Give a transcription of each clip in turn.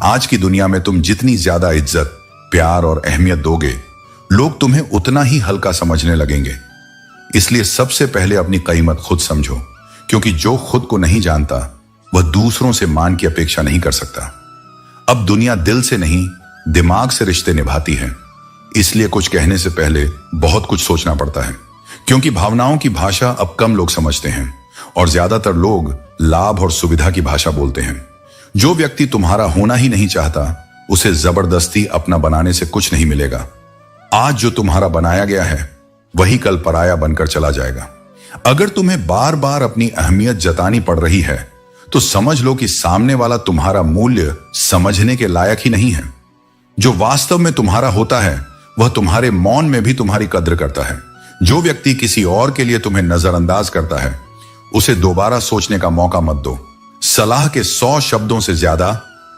आज की दुनिया में तुम जितनी ज्यादा इज्जत, प्यार और अहमियत दोगे, लोग तुम्हें उतना ही हल्का समझने लगेंगे। इसलिए सबसे पहले अपनी कीमत खुद समझो, क्योंकि जो खुद को नहीं जानता वह दूसरों से मान की अपेक्षा नहीं कर सकता। अब दुनिया दिल से नहीं, दिमाग से रिश्ते निभाती है। इसलिए कुछ कहने से पहले बहुत कुछ सोचना पड़ता है, क्योंकि भावनाओं की भाषा अब कम लोग समझते हैं और ज्यादातर लोग लाभ और सुविधा की भाषा बोलते हैं। जो व्यक्ति तुम्हारा होना ही नहीं चाहता, उसे जबरदस्ती अपना बनाने से कुछ नहीं मिलेगा। आज जो तुम्हारा बनाया गया है वही कल पराया बनकर चला जाएगा। अगर तुम्हें बार बार अपनी अहमियत जतानी पड़ रही है तो समझ लो कि सामने वाला तुम्हारा मूल्य समझने के लायक ही नहीं है। जो वास्तव में तुम्हारा होता है वह तुम्हारे मौन में भी तुम्हारी कद्र करता है। जो व्यक्ति किसी और के लिए तुम्हें नजरअंदाज करता है, उसे दोबारा सोचने का मौका मत दो। सलाह के 100 शब्दों से ज्यादा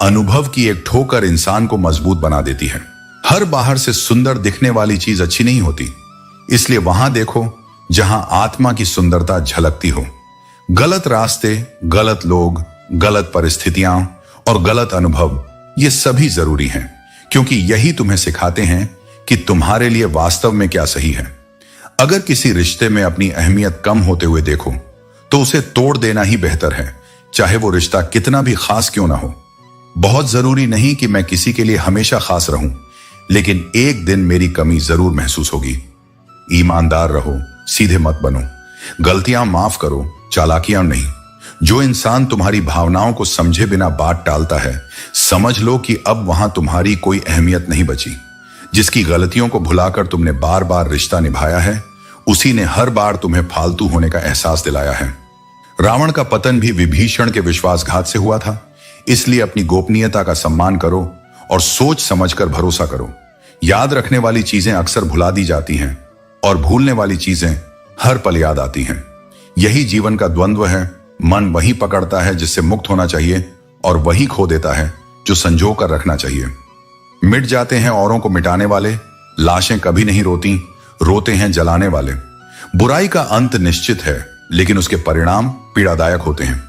अनुभव की एक ठोकर इंसान को मजबूत बना देती है। हर बाहर से सुंदर दिखने वाली चीज अच्छी नहीं होती, इसलिए वहां देखो जहां आत्मा की सुंदरता झलकती हो। गलत रास्ते, गलत लोग, गलत परिस्थितियां और गलत अनुभव, ये सभी जरूरी हैं, क्योंकि यही तुम्हें सिखाते हैं कि तुम्हारे लिए वास्तव में क्या सही है। अगर किसी रिश्ते में अपनी अहमियत कम होते हुए देखो तो उसे तोड़ देना ही बेहतर है, चाहे वो रिश्ता कितना भी खास क्यों ना हो। बहुत जरूरी नहीं कि मैं किसी के लिए हमेशा खास रहूं, लेकिन एक दिन मेरी कमी जरूर महसूस होगी। ईमानदार रहो, सीधे मत बनो, गलतियां माफ करो, चालाकियां नहीं। जो इंसान तुम्हारी भावनाओं को समझे बिना बात टालता है, समझ लो कि अब वहां तुम्हारी कोई अहमियत नहीं बची। जिसकी गलतियों को भुलाकर तुमने बार बार रिश्ता निभाया है, उसी ने हर बार तुम्हें फालतू होने का एहसास दिलाया है। रावण का पतन भी विभीषण के विश्वासघात से हुआ था। इसलिए अपनी गोपनीयता का सम्मान करो और सोच समझकर भरोसा करो। याद रखने वाली चीजें अक्सर भुला दी जाती हैं और भूलने वाली चीजें हर पल याद आती हैं। यही जीवन का द्वंद्व है। मन वही पकड़ता है जिससे मुक्त होना चाहिए और वही खो देता है जो संजो कर रखना चाहिए। मिट जाते हैं औरों को मिटाने वाले, लाशें कभी नहीं रोती, रोते हैं जलाने वाले। बुराई का अंत निश्चित है, लेकिन उसके परिणाम पीड़ादायक होते हैं।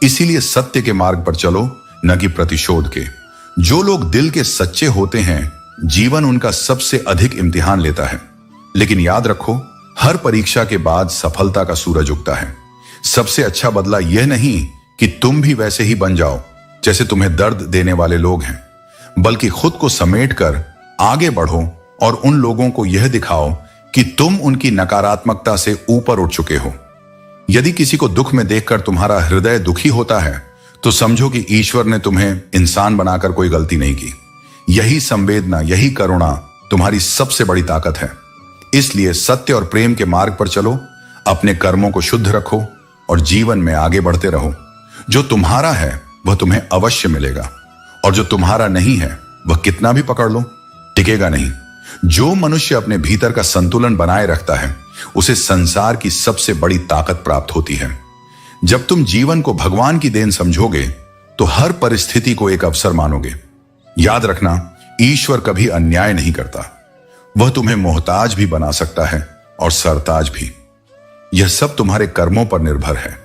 इसीलिए सत्य के मार्ग पर चलो, न कि प्रतिशोध के। जो लोग दिल के सच्चे होते हैं, जीवन उनका सबसे अधिक इम्तिहान लेता है। लेकिन याद रखो, हर परीक्षा के बाद सफलता का सूरज उगता है। सबसे अच्छा बदला यह नहीं कि तुम भी वैसे ही बन जाओ जैसे तुम्हें दर्द देने वाले लोग हैं, बल्कि खुद को समेटकर आगे बढ़ो और उन लोगों को यह दिखाओ कि तुम उनकी नकारात्मकता से ऊपर उठ चुके हो। यदि किसी को दुख में देखकर तुम्हारा हृदय दुखी होता है, तो समझो कि ईश्वर ने तुम्हें इंसान बनाकर कोई गलती नहीं की। यही संवेदना, यही करुणा तुम्हारी सबसे बड़ी ताकत है। इसलिए सत्य और प्रेम के मार्ग पर चलो, अपने कर्मों को शुद्ध रखो और जीवन में आगे बढ़ते रहो। जो तुम्हारा है वह तुम्हें अवश्य मिलेगा, और जो तुम्हारा नहीं है वह कितना भी पकड़ लो, टिकेगा नहीं। जो मनुष्य अपने भीतर का संतुलन बनाए रखता है, उसे संसार की सबसे बड़ी ताकत प्राप्त होती है। जब तुम जीवन को भगवान की देन समझोगे, तो हर परिस्थिति को एक अवसर मानोगे। याद रखना, ईश्वर कभी अन्याय नहीं करता। वह तुम्हें मोहताज भी बना सकता है और सरताज भी। यह सब तुम्हारे कर्मों पर निर्भर है।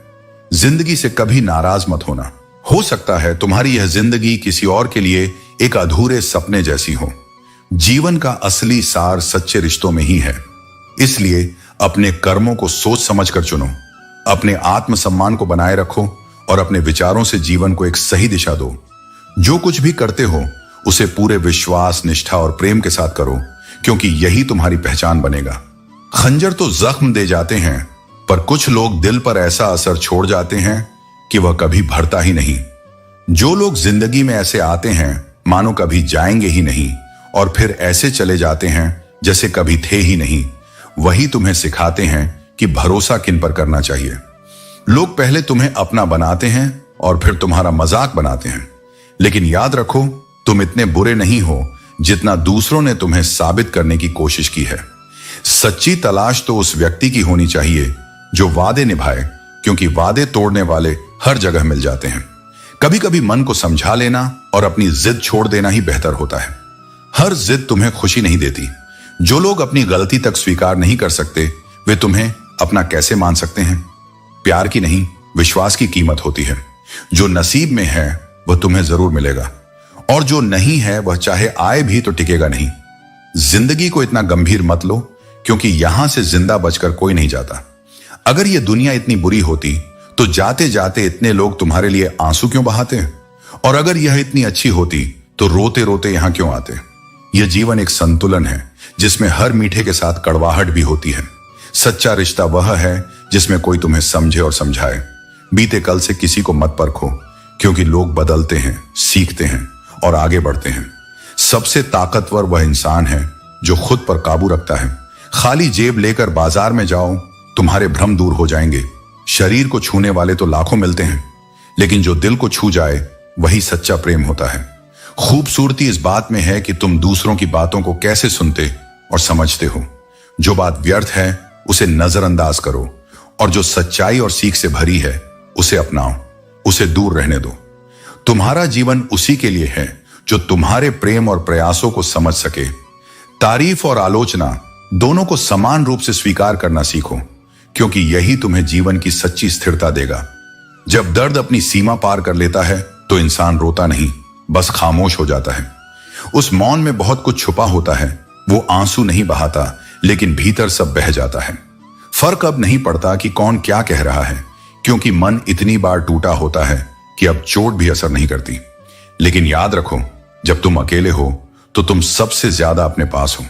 जिंदगी से कभी नाराज मत होना। हो सकता है तुम्हारी यह जिंदगी किसी और के लिए एक अधूरे सपने जैसी हो। जीवन का असली सार सच्चे रिश्तों में ही है। इसलिए अपने कर्मों को सोच समझकर चुनो, अपने आत्मसम्मान को बनाए रखो और अपने विचारों से जीवन को एक सही दिशा दो। जो कुछ भी करते हो उसे पूरे विश्वास, निष्ठा और प्रेम के साथ करो, क्योंकि यही तुम्हारी पहचान बनेगा। खंजर तो जख्म दे जाते हैं, पर कुछ लोग दिल पर ऐसा असर छोड़ जाते हैं कि वह कभी भरता ही नहीं। जो लोग जिंदगी में ऐसे आते हैं मानो कभी जाएंगे ही नहीं, और फिर ऐसे चले जाते हैं जैसे कभी थे ही नहीं, वही तुम्हें सिखाते हैं कि भरोसा किन पर करना चाहिए। लोग पहले तुम्हें अपना बनाते हैं और फिर तुम्हारा मजाक बनाते हैं, लेकिन याद रखो, तुम इतने बुरे नहीं हो जितना दूसरों ने तुम्हें साबित करने की कोशिश की है। सच्ची तलाश तो उस व्यक्ति की होनी चाहिए जो वादे निभाए, क्योंकि वादे तोड़ने वाले हर जगह मिल जाते हैं। कभी कभी मन को समझा लेना और अपनी जिद छोड़ देना ही बेहतर होता है। हर जिद तुम्हें खुशी नहीं देती। जो लोग अपनी गलती तक स्वीकार नहीं कर सकते, वे तुम्हें अपना कैसे मान सकते हैं? प्यार की नहीं, विश्वास की कीमत होती है। जो नसीब में है वह तुम्हें जरूर मिलेगा, और जो नहीं है वह चाहे आए भी तो टिकेगा नहीं। जिंदगी को इतना गंभीर मत लो, क्योंकि यहां से जिंदा बचकर कोई नहीं जाता। अगर यह दुनिया इतनी बुरी होती तो जाते जाते इतने लोग तुम्हारे लिए आंसू क्यों बहाते? और अगर यह इतनी अच्छी होती तो रोते रोते यहां क्यों आते? यह जीवन एक संतुलन है जिसमें हर मीठे के साथ कड़वाहट भी होती है। सच्चा रिश्ता वह है जिसमें कोई तुम्हें समझे और समझाए। बीते कल से किसी को मत परखो, क्योंकि लोग बदलते हैं, सीखते हैं और आगे बढ़ते हैं। सबसे ताकतवर वह इंसान है जो खुद पर काबू रखता है। खाली जेब लेकर बाजार में जाओ, तुम्हारे भ्रम दूर हो जाएंगे। शरीर को छूने वाले तो लाखों मिलते हैं, लेकिन जो दिल को छू जाए वही सच्चा प्रेम होता है। खूबसूरती इस बात में है कि तुम दूसरों की बातों को कैसे सुनते और समझते हो। जो बात व्यर्थ है उसे नजरअंदाज करो, और जो सच्चाई और सीख से भरी है उसे अपनाओ, उसे दूर रहने दो। तुम्हारा जीवन उसी के लिए है जो तुम्हारे प्रेम और प्रयासों को समझ सके। तारीफ और आलोचना दोनों को समान रूप से स्वीकार करना सीखो, क्योंकि यही तुम्हें जीवन की सच्ची स्थिरता देगा। जब दर्द अपनी सीमा पार कर लेता है तो इंसान रोता नहीं, बस खामोश हो जाता है। उस मौन में बहुत कुछ छुपा होता है। वो आंसू नहीं बहाता, लेकिन भीतर सब बह जाता है। फर्क अब नहीं पड़ता कि कौन क्या कह रहा है, क्योंकि मन इतनी बार टूटा होता है कि अब चोट भी असर नहीं करती। लेकिन याद रखो, जब तुम अकेले हो तो तुम सबसे ज्यादा अपने पास हो।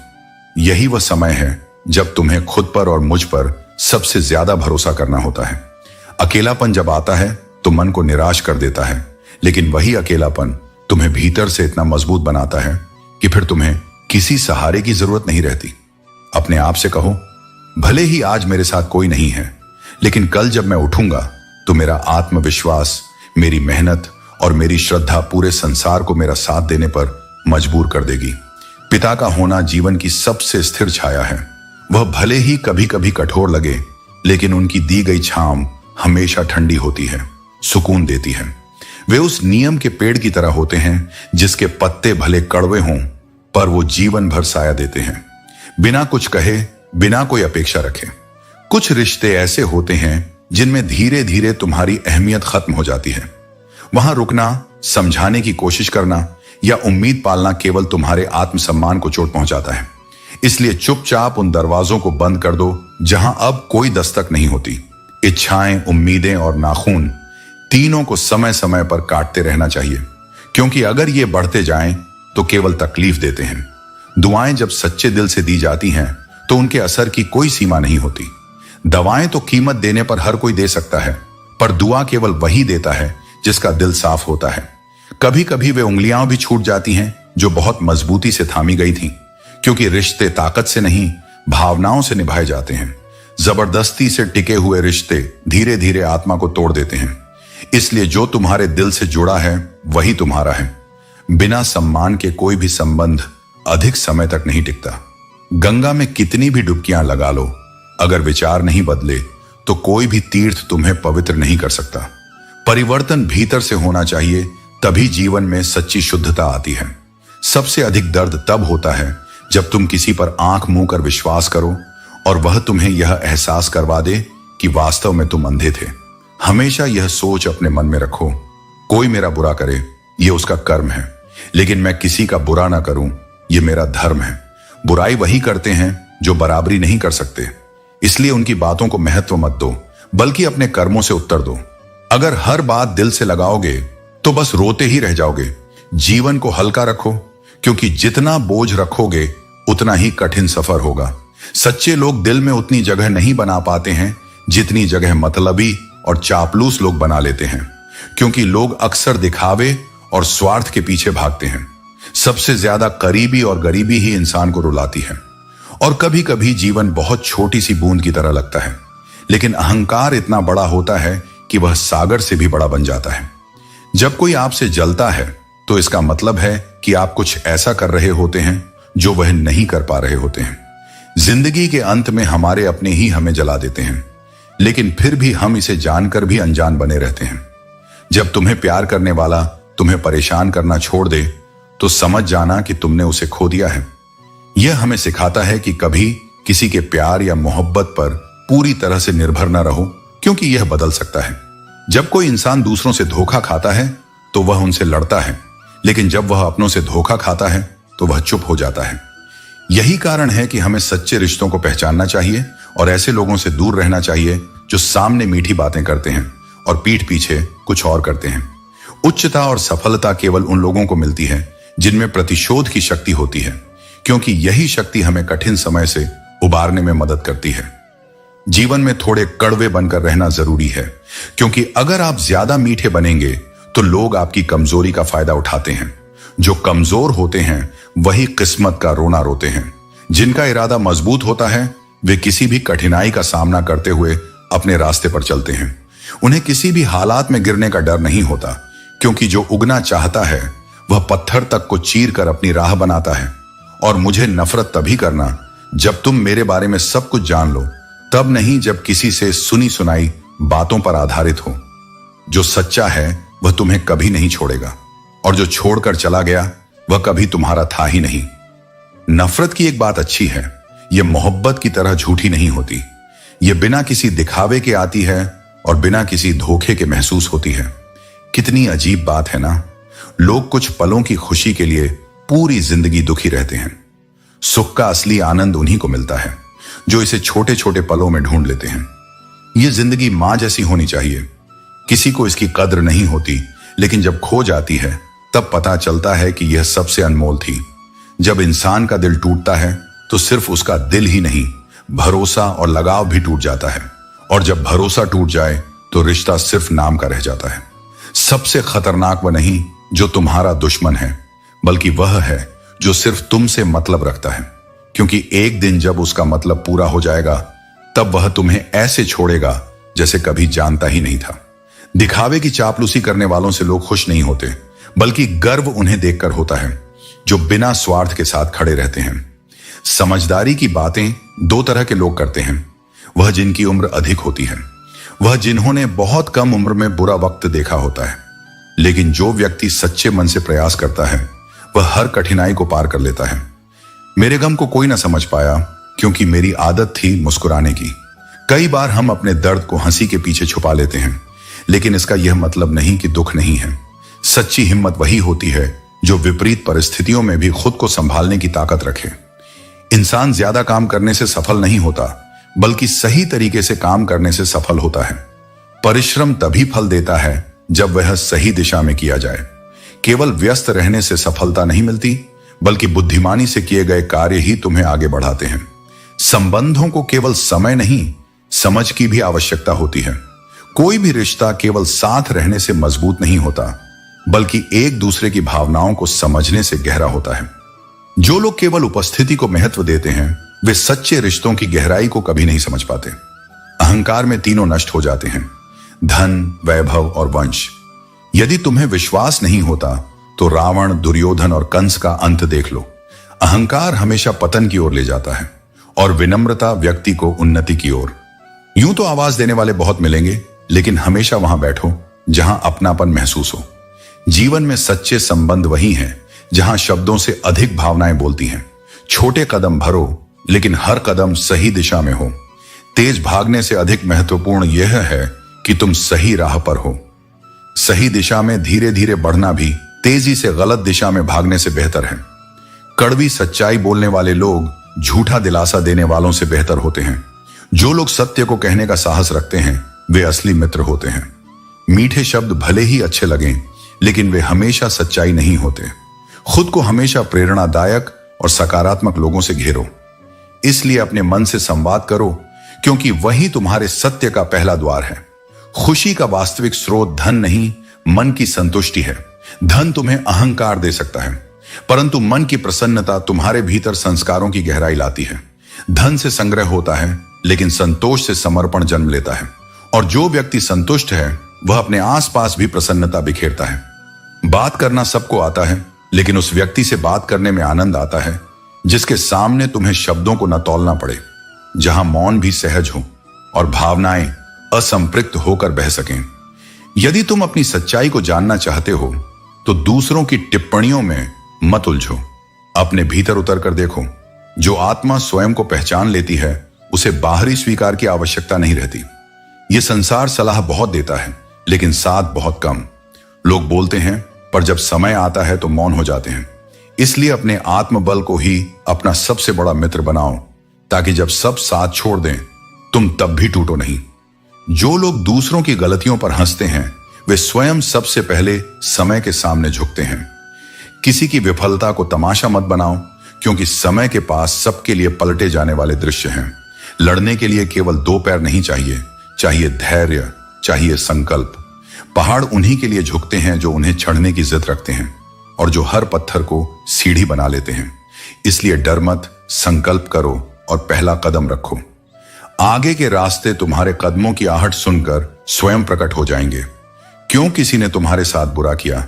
यही वह समय है जब तुम्हें खुद पर और मुझ पर सबसे ज्यादा भरोसा करना होता है। अकेलापन जब आता है तो मन को निराश कर देता है, लेकिन वही अकेलापन तुम्हें भीतर से इतना मजबूत बनाता है कि फिर तुम्हें किसी सहारे की जरूरत नहीं रहती। अपने आप से कहो, भले ही आज मेरे साथ कोई नहीं है, लेकिन कल जब मैं उठूंगा तो मेरा आत्मविश्वास, मेरी मेहनत और मेरी श्रद्धा पूरे संसार को मेरा साथ देने पर मजबूर कर देगी। पिता का होना जीवन की सबसे स्थिर छाया है। वह भले ही कभी कभी कठोर लगे, लेकिन उनकी दी गई छांव हमेशा ठंडी होती है, सुकून देती है। वे उस नियम के पेड़ की तरह होते हैं जिसके पत्ते भले कड़वे हों, पर वो जीवन भर साया देते हैं, बिना कुछ कहे, बिना कोई अपेक्षा रखे। कुछ रिश्ते ऐसे होते हैं जिनमें धीरे धीरे तुम्हारी अहमियत खत्म हो जाती है। वहां रुकना, समझाने की कोशिश करना या उम्मीद पालना केवल तुम्हारे आत्मसम्मान को चोट पहुंचाता है। इसलिए चुपचाप उन दरवाजों को बंद कर दो जहां अब कोई दस्तक नहीं होती। इच्छाएं, उम्मीदें और नाखून तीनों को समय समय पर काटते रहना चाहिए, क्योंकि अगर ये बढ़ते जाएं तो केवल तकलीफ देते हैं। दुआएं जब सच्चे दिल से दी जाती हैं तो उनके असर की कोई सीमा नहीं होती। दवाएं तो कीमत देने पर हर कोई दे सकता है, पर दुआ केवल वही देता है जिसका दिल साफ होता है। कभी कभी वे उंगलियां भी छूट जाती हैं जो बहुत मजबूती से थामी गई थीं, क्योंकि रिश्ते ताकत से नहीं, भावनाओं से निभाए जाते हैं। जबरदस्ती से टिके हुए रिश्ते धीरे धीरे आत्मा को तोड़ देते हैं। इसलिए जो तुम्हारे दिल से जुड़ा है वही तुम्हारा है। बिना सम्मान के कोई भी संबंध अधिक समय तक नहीं टिकता। गंगा में कितनी भी डुबकियां लगा लो, अगर विचार नहीं बदले तो कोई भी तीर्थ तुम्हें पवित्र नहीं कर सकता। परिवर्तन भीतर से होना चाहिए, तभी जीवन में सच्ची शुद्धता आती है। सबसे अधिक दर्द तब होता है जब तुम किसी पर आंख मूंद कर विश्वास करो और वह तुम्हें यह एहसास करवा दे कि वास्तव में तुम अंधे थे। हमेशा यह सोच अपने मन में रखो, कोई मेरा बुरा करे यह उसका कर्म है, लेकिन मैं किसी का बुरा ना करूं यह मेरा धर्म है। बुराई वही करते हैं जो बराबरी नहीं कर सकते, इसलिए उनकी बातों को महत्व मत दो, बल्कि अपने कर्मों से उत्तर दो। अगर हर बात दिल से लगाओगे तो बस रोते ही रह जाओगे। जीवन को हल्का रखो, क्योंकि जितना बोझ रखोगे उतना ही कठिन सफर होगा। सच्चे लोग दिल में उतनी जगह नहीं बना पाते हैं जितनी जगह मतलबी और चापलूस लोग बना लेते हैं, क्योंकि लोग अक्सर दिखावे और स्वार्थ के पीछे भागते हैं। सबसे ज्यादा करीबी और गरीबी ही इंसान को रुलाती है। और कभी कभी जीवन बहुत छोटी सी बूंद की तरह लगता है, लेकिन अहंकार इतना बड़ा होता है कि वह सागर से भी बड़ा बन जाता है। जब कोई आपसे जलता है तो इसका मतलब है कि आप कुछ ऐसा कर रहे होते हैं जो वह नहीं कर पा रहे होते हैं। जिंदगी के अंत में हमारे अपने ही हमें जला देते हैं, लेकिन फिर भी हम इसे जानकर भी अनजान बने रहते हैं। जब तुम्हें प्यार करने वाला तुम्हें परेशान करना छोड़ दे तो समझ जाना कि तुमने उसे खो दिया है। यह हमें सिखाता है कि कभी किसी के प्यार या मोहब्बत पर पूरी तरह से निर्भर न रहो, क्योंकि यह बदल सकता है। जब कोई इंसान दूसरों से धोखा खाता है तो वह उनसे लड़ता है, लेकिन जब वह अपनों से धोखा खाता है तो वह चुप हो जाता है। यही कारण है कि हमें सच्चे रिश्तों को पहचानना चाहिए और ऐसे लोगों से दूर रहना चाहिए जो सामने मीठी बातें करते हैं और पीठ पीछे कुछ और करते हैं। उच्चता और सफलता केवल उन लोगों को मिलती है जिनमें प्रतिशोध की शक्ति होती है, क्योंकि यही शक्ति हमें कठिन समय से उबारने में मदद करती है। जीवन में थोड़े कड़वे बनकर रहना जरूरी है, क्योंकि अगर आप ज्यादा मीठे बनेंगे तो लोग आपकी कमजोरी का फायदा उठाते हैं। जो कमजोर होते हैं वही किस्मत का रोना रोते हैं। जिनका इरादा मजबूत होता है वे किसी भी कठिनाई का सामना करते हुए अपने रास्ते पर चलते हैं। उन्हें किसी भी हालात में गिरने का डर नहीं होता, क्योंकि जो उगना चाहता है वह पत्थर तक को चीर कर अपनी राह बनाता है। और मुझे नफरत तभी करना जब तुम मेरे बारे में सब कुछ जान लो, तब नहीं जब किसी से सुनी सुनाई बातों पर आधारित हो। जो सच्चा है वह तुम्हें कभी नहीं छोड़ेगा, और जो छोड़कर चला गया वह कभी तुम्हारा था ही नहीं। नफरत की एक बात अच्छी है, यह मोहब्बत की तरह झूठी नहीं होती। यह बिना किसी दिखावे के आती है और बिना किसी धोखे के महसूस होती है। कितनी अजीब बात है ना, लोग कुछ पलों की खुशी के लिए पूरी जिंदगी दुखी रहते हैं। सुख का असली आनंद उन्हीं को मिलता है जो इसे छोटे छोटे पलों में ढूंढ लेते हैं। यह जिंदगी मां जैसी होनी चाहिए। किसी को इसकी कद्र नहीं होती, लेकिन जब खो जाती है तब पता चलता है कि यह सबसे अनमोल थी। जब इंसान का दिल टूटता है तो सिर्फ उसका दिल ही नहीं, भरोसा और लगाव भी टूट जाता है। और जब भरोसा टूट जाए तो रिश्ता सिर्फ नाम का रह जाता है। सबसे खतरनाक वह नहीं जो तुम्हारा दुश्मन है, बल्कि वह है जो सिर्फ तुमसे मतलब रखता है, क्योंकि एक दिन जब उसका मतलब पूरा हो जाएगा तब वह तुम्हें ऐसे छोड़ेगा जैसे कभी जानता ही नहीं था। दिखावे की चापलूसी करने वालों से लोग खुश नहीं होते, बल्कि गर्व उन्हें देखकर होता है जो बिना स्वार्थ के साथ खड़े रहते हैं। समझदारी की बातें दो तरह के लोग करते हैं, वह जिनकी उम्र अधिक होती है, वह जिन्होंने बहुत कम उम्र में बुरा वक्त देखा होता है। लेकिन जो व्यक्ति सच्चे मन से प्रयास करता है वह हर कठिनाई को पार कर लेता है। मेरे गम को कोई ना समझ पाया, क्योंकि मेरी आदत थी मुस्कुराने की। कई बार हम अपने दर्द को हंसी के पीछे छुपा लेते हैं, लेकिन इसका यह मतलब नहीं कि दुख नहीं है। सच्ची हिम्मत वही होती है जो विपरीत परिस्थितियों में भी खुद को संभालने की ताकत रखे। इंसान ज्यादा काम करने से सफल नहीं होता, बल्कि सही तरीके से काम करने से सफल होता है। परिश्रम तभी फल देता है जब वह सही दिशा में किया जाए। केवल व्यस्त रहने से सफलता नहीं मिलती, बल्कि बुद्धिमानी से किए गए कार्य ही तुम्हें आगे बढ़ाते हैं। संबंधों को केवल समय नहीं, समझ की भी आवश्यकता होती है। कोई भी रिश्ता केवल साथ रहने से मजबूत नहीं होता, बल्कि एक दूसरे की भावनाओं को समझने से गहरा होता है। जो लोग केवल उपस्थिति को महत्व देते हैं वे सच्चे रिश्तों की गहराई को कभी नहीं समझ पाते। अहंकार में तीनों नष्ट हो जाते हैं, धन, वैभव और वंश। यदि तुम्हें विश्वास नहीं होता तो रावण, दुर्योधन और कंस का अंत देख लो। अहंकार हमेशा पतन की ओर ले जाता है और विनम्रता व्यक्ति को उन्नति की ओर। यूं तो आवाज देने वाले बहुत मिलेंगे, लेकिन हमेशा वहां बैठो जहां अपनापन महसूस हो। जीवन में सच्चे संबंध वही हैं जहां शब्दों से अधिक भावनाएं बोलती हैं। छोटे कदम भरो, लेकिन हर कदम सही दिशा में हो। तेज भागने से अधिक महत्वपूर्ण यह है कि तुम सही राह पर हो। सही दिशा में धीरे धीरे बढ़ना भी तेजी से गलत दिशा में भागने से बेहतर है। कड़वी सच्चाई बोलने वाले लोग झूठा दिलासा देने वालों से बेहतर होते हैं। जो लोग सत्य को कहने का साहस रखते हैं वे असली मित्र होते हैं। मीठे शब्द भले ही अच्छे लगें, लेकिन वे हमेशा सच्चाई नहीं होते। खुद को हमेशा प्रेरणादायक और सकारात्मक लोगों से घेरो। इसलिए अपने मन से संवाद करो, क्योंकि वही तुम्हारे सत्य का पहला द्वार है। खुशी का वास्तविक स्रोत धन नहीं, मन की संतुष्टि है। धन तुम्हें अहंकार दे सकता है, परंतु मन की प्रसन्नता तुम्हारे भीतर संस्कारों की गहराई लाती है। धन से संग्रह होता है, लेकिन संतोष से समर्पण जन्म लेता है। और जो व्यक्ति संतुष्ट है वह अपने आसपास भी प्रसन्नता बिखेरता है। बात करना सबको आता है, लेकिन उस व्यक्ति से बात करने में आनंद आता है जिसके सामने तुम्हें शब्दों को न तौलना पड़े, जहां मौन भी सहज हो और भावनाएं असंपृक्त होकर बह सकें। यदि तुम अपनी सच्चाई को जानना चाहते हो तो दूसरों की टिप्पणियों में मत उलझो, अपने भीतर उतर कर देखो। जो आत्मा स्वयं को पहचान लेती है उसे बाहरी स्वीकार की आवश्यकता नहीं रहती। यह संसार सलाह बहुत देता है, लेकिन साथ बहुत कम। लोग बोलते हैं पर जब समय आता है तो मौन हो जाते हैं। इसलिए अपने आत्मबल को ही अपना सबसे बड़ा मित्र बनाओ, ताकि जब सब साथ छोड़ दें तुम तब भी टूटो नहीं। जो लोग दूसरों की गलतियों पर हंसते हैं वे स्वयं सबसे पहले समय के सामने झुकते हैं। किसी की विफलता को तमाशा मत बनाओ, क्योंकि समय के पास सबके लिए पलटे जाने वाले दृश्य हैं। लड़ने के लिए केवल 2 पैर नहीं चाहिए, चाहिए धैर्य, चाहिए संकल्प। पहाड़ उन्हीं के लिए झुकते हैं जो उन्हें चढ़ने की जिद रखते हैं और जो हर पत्थर को सीढ़ी बना लेते हैं। इसलिए डर मत, संकल्प करो और पहला कदम रखो। आगे के रास्ते तुम्हारे कदमों की आहट सुनकर स्वयं प्रकट हो जाएंगे। क्यों किसी ने तुम्हारे साथ बुरा किया,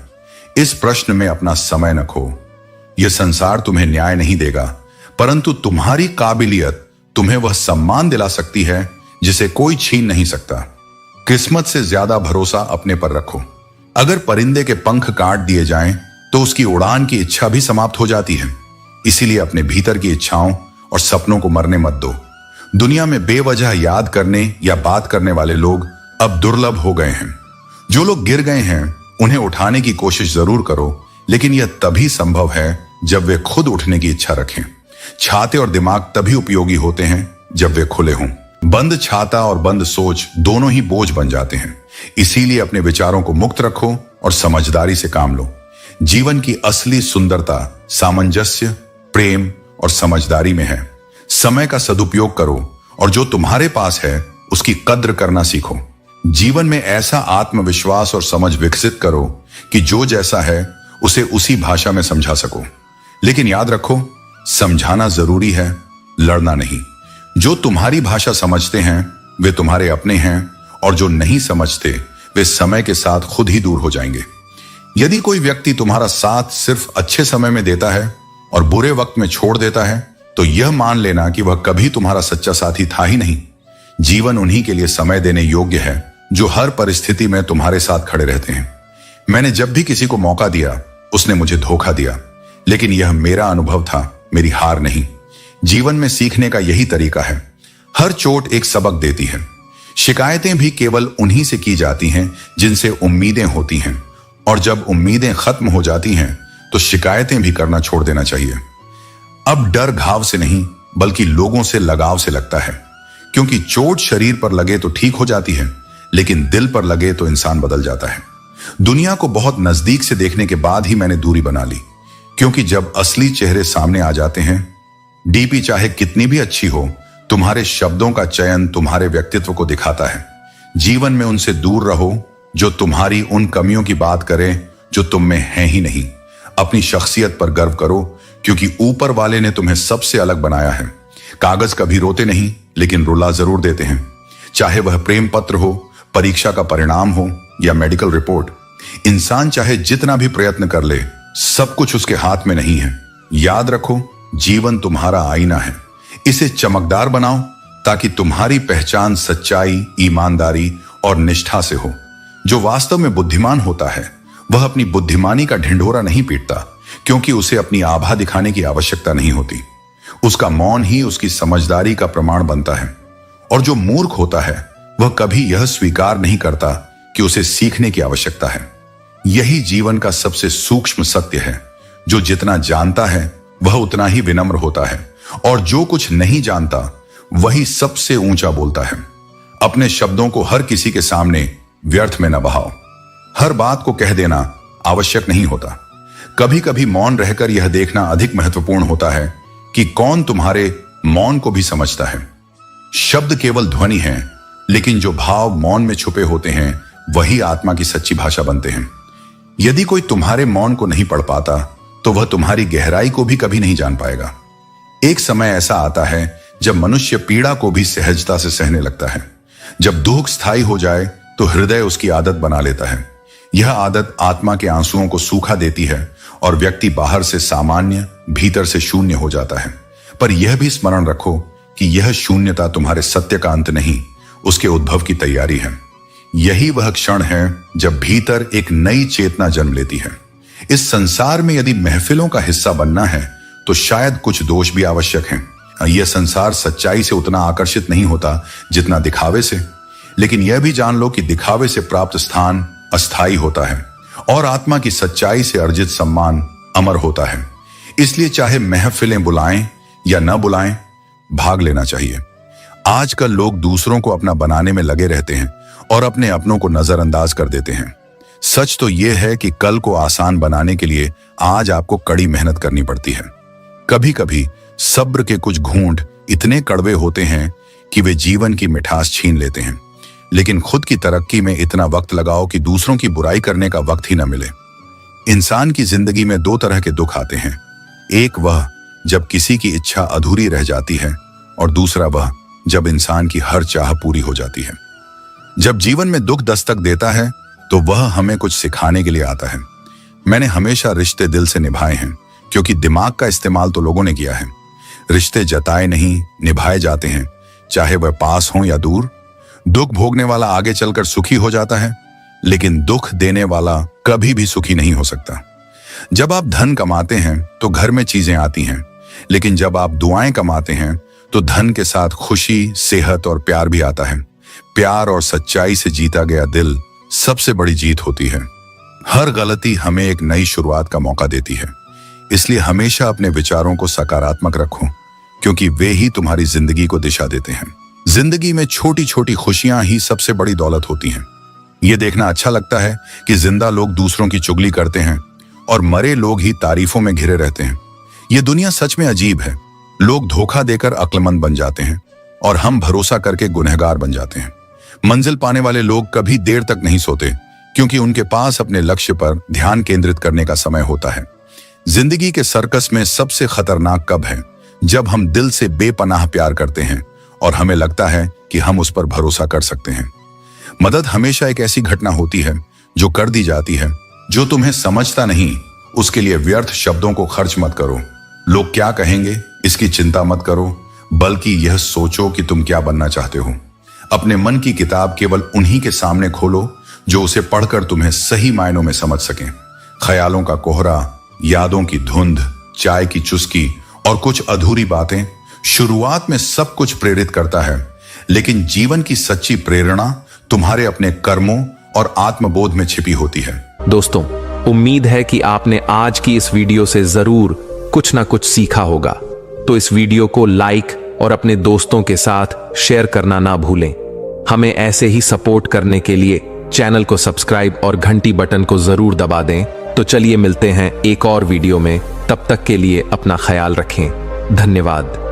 इस प्रश्न में अपना समय न खो। यह संसार तुम्हें न्याय नहीं देगा, परंतु तुम्हारी काबिलियत तुम्हें वह सम्मान दिला सकती है जिसे कोई छीन नहीं सकता। किस्मत से ज्यादा भरोसा अपने पर रखो। अगर परिंदे के पंख काट दिए जाएं, तो उसकी उड़ान की इच्छा भी समाप्त हो जाती है। इसीलिए अपने भीतर की इच्छाओं और सपनों को मरने मत दो। दुनिया में बेवजह याद करने या बात करने वाले लोग अब दुर्लभ हो गए हैं। जो लोग गिर गए हैं उन्हें उठाने की कोशिश जरूर करो, लेकिन यह तभी संभव है जब वे खुद उठने की इच्छा रखें। छाते और दिमाग तभी उपयोगी होते हैं जब वे खुले हों। बंद छाता और बंद सोच दोनों ही बोझ बन जाते हैं। इसीलिए अपने विचारों को मुक्त रखो और समझदारी से काम लो। जीवन की असली सुंदरता सामंजस्य, प्रेम और समझदारी में है। समय का सदुपयोग करो और जो तुम्हारे पास है उसकी कद्र करना सीखो। जीवन में ऐसा आत्मविश्वास और समझ विकसित करो कि जो जैसा है उसे उसी भाषा में समझा सको। लेकिन याद रखो, समझाना जरूरी है, लड़ना नहीं। जो तुम्हारी भाषा समझते हैं वे तुम्हारे अपने हैं, और जो नहीं समझते वे समय के साथ खुद ही दूर हो जाएंगे। यदि कोई व्यक्ति तुम्हारा साथ सिर्फ अच्छे समय में देता है और बुरे वक्त में छोड़ देता है, तो यह मान लेना कि वह कभी तुम्हारा सच्चा साथी था ही नहीं। जीवन उन्हीं के लिए समय देने योग्य है जो हर परिस्थिति में तुम्हारे साथ खड़े रहते हैं। मैंने जब भी किसी को मौका दिया उसने मुझे धोखा दिया, लेकिन यह मेरा अनुभव था, मेरी हार नहीं। जीवन में सीखने का यही तरीका है। हर चोट एक सबक देती है। शिकायतें भी केवल उन्हीं से की जाती हैं जिनसे उम्मीदें होती हैं, और जब उम्मीदें खत्म हो जाती हैं तो शिकायतें भी करना छोड़ देना चाहिए। अब डर घाव से नहीं बल्कि लोगों से लगाव से लगता है, क्योंकि चोट शरीर पर लगे तो ठीक हो जाती है, लेकिन दिल पर लगे तो इंसान बदल जाता है। दुनिया को बहुत नजदीक से देखने के बाद ही मैंने दूरी बना ली, क्योंकि जब असली चेहरे सामने आ जाते हैं, डीपी चाहे कितनी भी अच्छी हो, तुम्हारे शब्दों का चयन तुम्हारे व्यक्तित्व को दिखाता है। जीवन में उनसे दूर रहो जो तुम्हारी उन कमियों की बात करें जो तुम में हैं ही नहीं। अपनी शख्सियत पर गर्व करो, क्योंकि ऊपर वाले ने तुम्हें सबसे अलग बनाया है। कागज कभी रोते नहीं, लेकिन रुला जरूर देते हैं। चाहे वह प्रेम पत्र हो, परीक्षा का परिणाम हो या मेडिकल रिपोर्ट। इंसान चाहे जितना भी प्रयत्न कर ले, सब कुछ उसके हाथ में नहीं है। याद रखो, जीवन तुम्हारा आईना है। इसे चमकदार बनाओ ताकि तुम्हारी पहचान सच्चाई, ईमानदारी और निष्ठा से हो। जो वास्तव में बुद्धिमान होता है वह अपनी बुद्धिमानी का ढिंढोरा नहीं पीटता, क्योंकि उसे अपनी आभा दिखाने की आवश्यकता नहीं होती। उसका मौन ही उसकी समझदारी का प्रमाण बनता है। और जो मूर्ख होता है वह कभी यह स्वीकार नहीं करता कि उसे सीखने की आवश्यकता है। यही जीवन का सबसे सूक्ष्म सत्य है। जो जितना जानता है वह उतना ही विनम्र होता है, और जो कुछ नहीं जानता वही सबसे ऊंचा बोलता है। अपने शब्दों को हर किसी के सामने व्यर्थ में न बहाओ। हर बात को कह देना आवश्यक नहीं होता। कभी कभी मौन रहकर यह देखना अधिक महत्वपूर्ण होता है कि कौन तुम्हारे मौन को भी समझता है। शब्द केवल ध्वनि है, लेकिन जो भाव मौन में छुपे होते हैं वही आत्मा की सच्ची भाषा बनते हैं। यदि कोई तुम्हारे मौन को नहीं पढ़ पाता तो वह तुम्हारी गहराई को भी कभी नहीं जान पाएगा। एक समय ऐसा आता है जब मनुष्य पीड़ा को भी सहजता से सहने लगता है। जब दुख स्थायी हो जाए तो हृदय उसकी आदत बना लेता है। यह आदत आत्मा के आंसुओं को सूखा देती है और व्यक्ति बाहर से सामान्य, भीतर से शून्य हो जाता है। पर यह भी स्मरण रखो कि यह शून्यता तुम्हारे सत्य का अंत नहीं, उसके उद्भव की तैयारी है। यही वह क्षण है जब भीतर एक नई चेतना जन्म लेती है। इस संसार में यदि महफिलों का हिस्सा बनना है तो शायद कुछ दोष भी आवश्यक हैं। यह संसार सच्चाई से उतना आकर्षित नहीं होता जितना दिखावे से, लेकिन यह भी जान लो कि दिखावे से प्राप्त स्थान अस्थायी होता है और आत्मा की सच्चाई से अर्जित सम्मान अमर होता है। इसलिए चाहे महफिलें बुलाएं या न बुलाएं, भाग लेना चाहिए। आजकल लोग दूसरों को अपना बनाने में लगे रहते हैं और अपने अपनों को नजरअंदाज कर देते हैं। सच तो यह है कि कल को आसान बनाने के लिए आज आपको कड़ी मेहनत करनी पड़ती है। कभी कभी सब्र के कुछ घूंट इतने कड़वे होते हैं कि वे जीवन की मिठास छीन लेते हैं। लेकिन खुद की तरक्की में इतना वक्त लगाओ कि दूसरों की बुराई करने का वक्त ही न मिले। इंसान की जिंदगी में दो तरह के दुख आते हैं। एक वह जब किसी की इच्छा अधूरी रह जाती है, और दूसरा वह जब इंसान की हर चाह पूरी हो जाती है। जब जीवन में दुख दस्तक देता है तो वह हमें कुछ सिखाने के लिए आता है। मैंने हमेशा रिश्ते दिल से निभाए हैं, क्योंकि दिमाग का इस्तेमाल तो लोगों ने किया है। रिश्ते जताए नहीं, निभाए जाते हैं, चाहे वह पास हो या दूर। दुख भोगने वाला आगे चलकर सुखी हो जाता है, लेकिन दुख देने वाला कभी भी सुखी नहीं हो सकता। जब आप धन कमाते हैं तो घर में चीजें आती हैं, लेकिन जब आप दुआएं कमाते हैं तो धन के साथ खुशी, सेहत और प्यार भी आता है। प्यार और सच्चाई से जीता गया दिल सबसे बड़ी जीत होती है। हर गलती हमें एक नई शुरुआत का मौका देती है। इसलिए हमेशा अपने विचारों को सकारात्मक रखो, क्योंकि वे ही तुम्हारी जिंदगी को दिशा देते हैं। जिंदगी में छोटी छोटी खुशियां ही सबसे बड़ी दौलत होती हैं। यह देखना अच्छा लगता है कि जिंदा लोग दूसरों की चुगली करते हैं और मरे लोग ही तारीफों में घिरे रहते हैं। यह दुनिया सच में अजीब है। लोग धोखा देकर अक्लमंद बन जाते हैं और हम भरोसा करके गुनहगार बन जाते हैं। मंजिल पाने वाले लोग कभी देर तक नहीं सोते, क्योंकि उनके पास अपने लक्ष्य पर ध्यान केंद्रित करने का समय होता है। जिंदगी के सर्कस में सबसे खतरनाक कब है? जब हम दिल से बेपनाह प्यार करते हैं और हमें लगता है कि हम उस पर भरोसा कर सकते हैं। मदद हमेशा एक ऐसी घटना होती है जो कर दी जाती है। जो तुम्हें समझता नहीं, उसके लिए व्यर्थ शब्दों को खर्च मत करो। लोग क्या कहेंगे इसकी चिंता मत करो, बल्कि यह सोचो कि तुम क्या बनना चाहते हो। अपने मन की किताब केवल उन्हीं के सामने खोलो जो उसे पढ़कर तुम्हें सही मायनों में समझ सकें। ख्यालों का कोहरा, यादों की धुंध, चाय की चुस्की और कुछ अधूरी बातें शुरुआत में सब कुछ प्रेरित करता है, लेकिन जीवन की सच्ची प्रेरणा तुम्हारे अपने कर्मों और आत्मबोध में छिपी होती है। दोस्तों, उम्मीद है कि आपने आज की इस वीडियो से जरूर कुछ ना कुछ सीखा होगा। तो इस वीडियो को लाइक और अपने दोस्तों के साथ शेयर करना ना भूलें। हमें ऐसे ही सपोर्ट करने के लिए चैनल को सब्सक्राइब और घंटी बटन को जरूर दबा दें। तो चलिए मिलते हैं एक और वीडियो में। तब तक के लिए अपना ख्याल रखें। धन्यवाद।